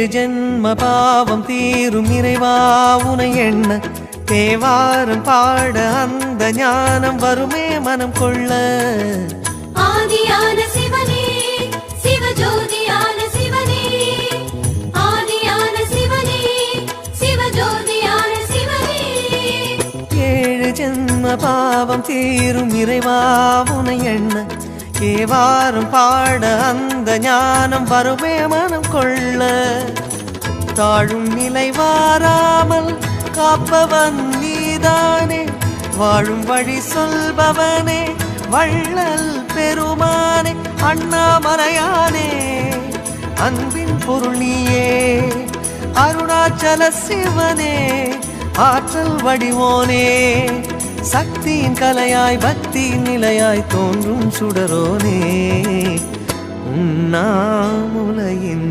ஏழு ஜென்ம பாவம் தீரும் இறைவா உனை எண்ண தேவாரம் பாட அந்த ஞானம் வருமே மனம் கொள்ள. ஆதியான சிவனே சிவஜோதியான சிவனே, ஆதியான சிவனே சிவஜோதியான சிவனே. ஏழு ஜென்ம பாவம் தீரும் இறைவா உனை எண்ண தேவாரம் பாட அந்த ஞானம் வருமே மனம் கொள்ள. தாழும் நிலை வாராமல் காப்பவன் நீதானே, வாழும் வழி சொல்பவனே வள்ளல் பெருமானே, அண்ணாமலையானே அன்பின் பொருள் நீயே, அருணாச்சல சிவனே ஆற்றல் வடிவோனே, சக்தியின் கலையாய் பக்தியின் நிலையாய் தோன்றும் சுடரோனே, உண்ணாமுலையின்